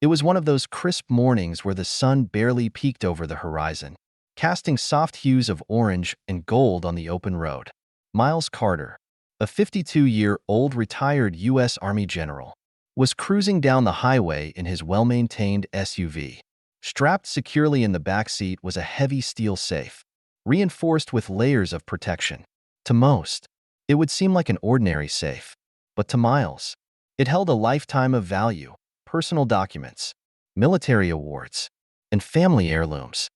It was one of those crisp mornings where the sun barely peeked over the horizon, casting soft hues of orange and gold on the open road. Miles Carter, a 52-year-old retired U.S. Army general, was cruising down the highway in his well-maintained SUV. Strapped securely in the back seat was a heavy steel safe, reinforced with layers of protection. To most, it would seem like an ordinary safe, but to Miles, it held a lifetime of value: personal documents, military awards, and family heirlooms.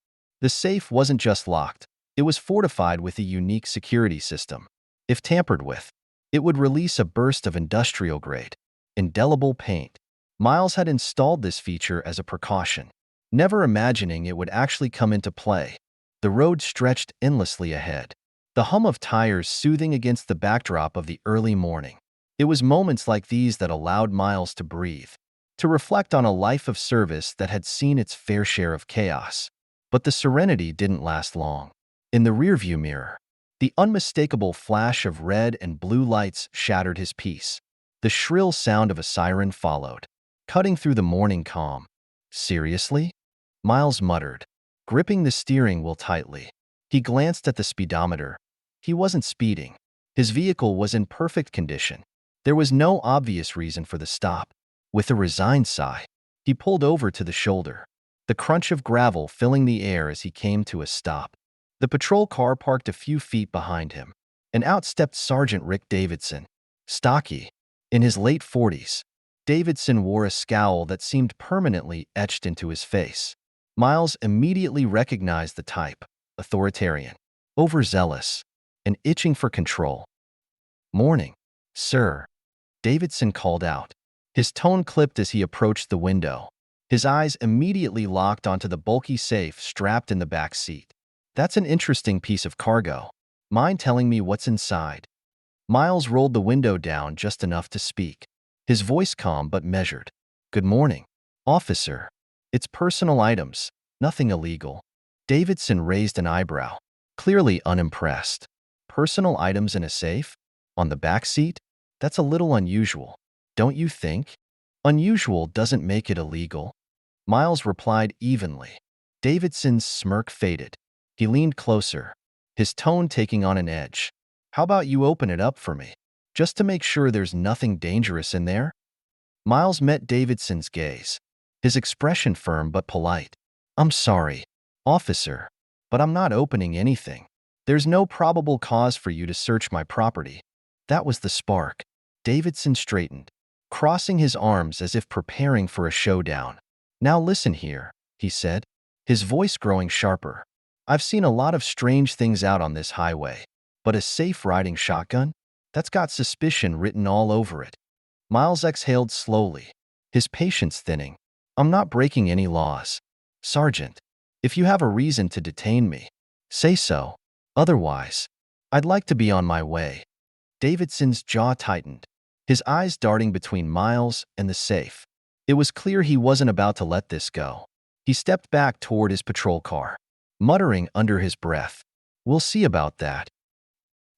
The safe wasn't just locked, it was fortified with a unique security system. If tampered with, it would release a burst of industrial-grade, indelible paint. Miles had installed this feature as a precaution, never imagining it would actually come into play. The road stretched endlessly ahead, the hum of tires soothing against the backdrop of the early morning. It was moments like these that allowed Miles to breathe, to reflect on a life of service that had seen its fair share of chaos. But the serenity didn't last long. In the rearview mirror, the unmistakable flash of red and blue lights shattered his peace. The shrill sound of a siren followed, cutting through the morning calm. Seriously? Miles muttered, gripping the steering wheel tightly. He glanced at the speedometer. He wasn't speeding. His vehicle was in perfect condition. There was no obvious reason for the stop. With a resigned sigh, he pulled over to the shoulder, the crunch of gravel filling the air as he came to a stop. The patrol car parked a few feet behind him, and out stepped Sergeant Rick Davidson. Stocky, in his late 40s, Davidson wore a scowl that seemed permanently etched into his face. Miles immediately recognized the type: authoritarian, overzealous, and itching for control. "Morning, sir," Davidson called out. His tone clipped as he approached the window. His eyes immediately locked onto the bulky safe strapped in the back seat. "That's an interesting piece of cargo. Mind telling me what's inside?" Miles rolled the window down just enough to speak, his voice calm but measured. "Good morning, officer. It's personal items, nothing illegal." Davidson raised an eyebrow, clearly unimpressed. "Personal items in a safe? On the back seat? That's a little unusual, don't you think?" "Unusual doesn't make it illegal," Miles replied evenly. Davidson's smirk faded. He leaned closer, his tone taking on an edge. "How about you open it up for me, just to make sure there's nothing dangerous in there?" Miles met Davidson's gaze, his expression firm but polite. "I'm sorry, officer, but I'm not opening anything. There's no probable cause for you to search my property." That was the spark. Davidson straightened, crossing his arms as if preparing for a showdown. "Now listen here," he said, his voice growing sharper. "I've seen a lot of strange things out on this highway, but a safe riding shotgun? That's got suspicion written all over it." Miles exhaled slowly, his patience thinning. "I'm not breaking any laws, Sergeant. If you have a reason to detain me, say so. Otherwise, I'd like to be on my way." Davidson's jaw tightened, his eyes darting between Miles and the safe. It was clear he wasn't about to let this go. He stepped back toward his patrol car, muttering under his breath, "We'll see about that."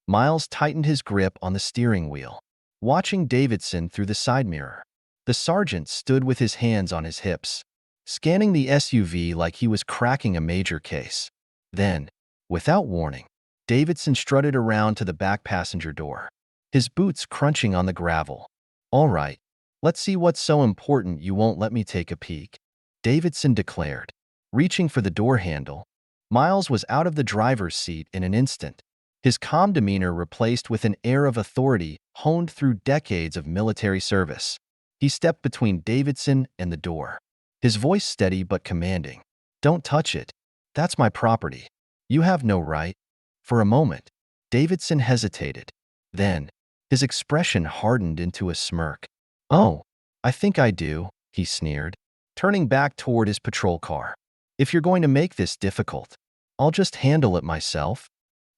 Miles tightened his grip on the steering wheel, watching Davidson through the side mirror. The sergeant stood with his hands on his hips, scanning the SUV like he was cracking a major case. Then, without warning, Davidson strutted around to the back passenger door, his boots crunching on the gravel. "All right, let's see what's so important you won't let me take a peek," Davidson declared, reaching for the door handle. Miles was out of the driver's seat in an instant, his calm demeanor replaced with an air of authority honed through decades of military service. He stepped between Davidson and the door, his voice steady but commanding. "Don't touch it. That's my property. You have no right." For a moment, Davidson hesitated. Then, his expression hardened into a smirk. "Oh, I think I do," he sneered, turning back toward his patrol car. "If you're going to make this difficult, I'll just handle it myself."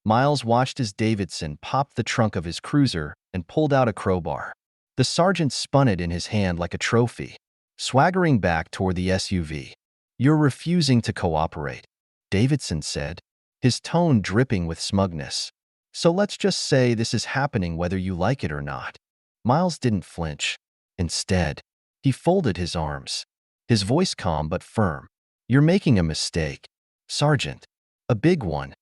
Miles watched as Davidson popped the trunk of his cruiser and pulled out a crowbar. The sergeant spun it in his hand like a trophy, swaggering back toward the SUV. "You're refusing to cooperate," Davidson said, his tone dripping with smugness. "So let's just say this is happening whether you like it or not." Miles didn't flinch. Instead, he folded his arms, his voice calm but firm. "You're making a mistake, Sergeant. A big one."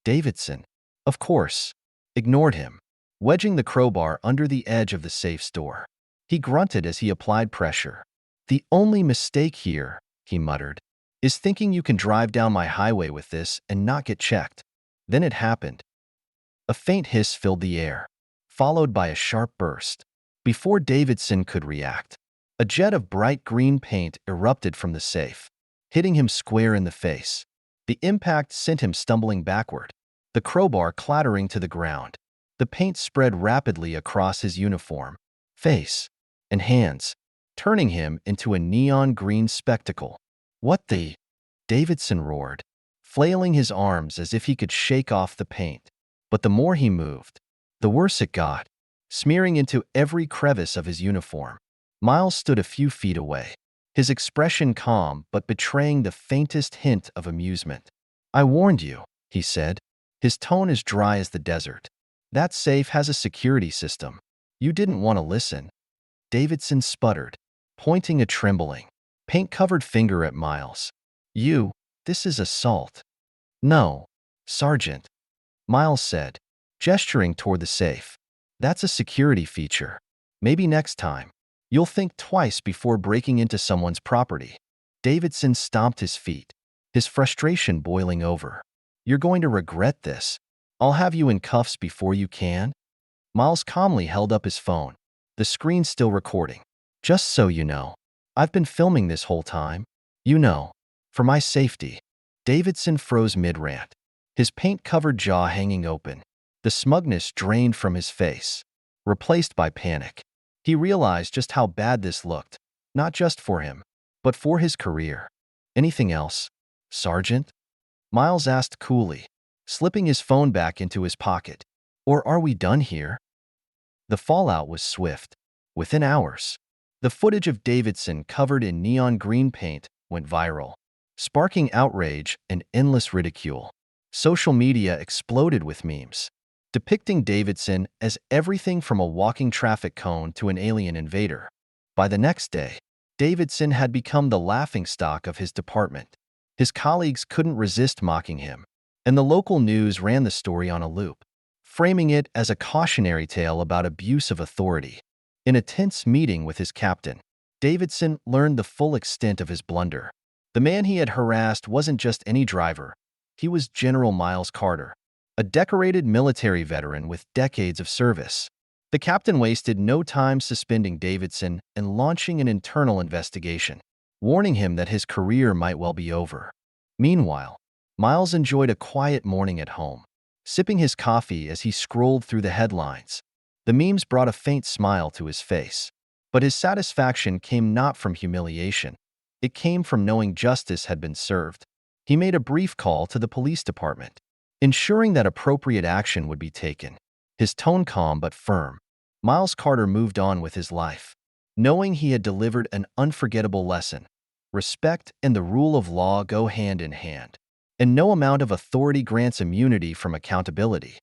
Davidson, of course, ignored him, wedging the crowbar under the edge of the safe's door. He grunted as he applied pressure. "The only mistake here," he muttered, "is thinking you can drive down my highway with this and not get checked." Then it happened. A faint hiss filled the air, followed by a sharp burst. Before Davidson could react, a jet of bright green paint erupted from the safe, hitting him square in the face. The impact sent him stumbling backward, the crowbar clattering to the ground. The paint spread rapidly across his uniform, face, and hands, turning him into a neon green spectacle. "What the?" Davidson roared, flailing his arms as if he could shake off the paint. But the more he moved, the worse it got, smearing into every crevice of his uniform. Miles stood a few feet away, his expression calm but betraying the faintest hint of amusement. "I warned you," he said, his tone as dry as the desert. "That safe has a security system. You didn't want to listen." Davidson sputtered, pointing a trembling, paint-covered finger at Miles. This is assault." "No, Sergeant," Miles said, gesturing toward the safe. "That's a security feature. Maybe next time, you'll think twice before breaking into someone's property." Davidson stomped his feet, his frustration boiling over. "You're going to regret this. I'll have you in cuffs before you can." Miles calmly held up his phone, the screen still recording. "Just so you know, I've been filming this whole time. For my safety." Davidson froze mid-rant, his paint-covered jaw hanging open, the smugness drained from his face, replaced by panic. He realized just how bad this looked, not just for him, but for his career. "Anything else, Sergeant?" Miles asked coolly, slipping his phone back into his pocket. "Or are we done here?" The fallout was swift. Within hours, the footage of Davidson covered in neon green paint went viral, sparking outrage and endless ridicule. Social media exploded with memes, depicting Davidson as everything from a walking traffic cone to an alien invader. By the next day, Davidson had become the laughingstock of his department. His colleagues couldn't resist mocking him, and the local news ran the story on a loop, framing it as a cautionary tale about abuse of authority. In a tense meeting with his captain, Davidson learned the full extent of his blunder. The man he had harassed wasn't just any driver. He was General Miles Carter, a decorated military veteran with decades of service. The captain wasted no time suspending Davidson and launching an internal investigation, warning him that his career might well be over. Meanwhile, Miles enjoyed a quiet morning at home, sipping his coffee as he scrolled through the headlines. The memes brought a faint smile to his face, but his satisfaction came not from humiliation. It came from knowing justice had been served. He made a brief call to the police department, ensuring that appropriate action would be taken. His tone calm but firm, Miles Carter moved on with his life, knowing he had delivered an unforgettable lesson. Respect and the rule of law go hand in hand, and no amount of authority grants immunity from accountability.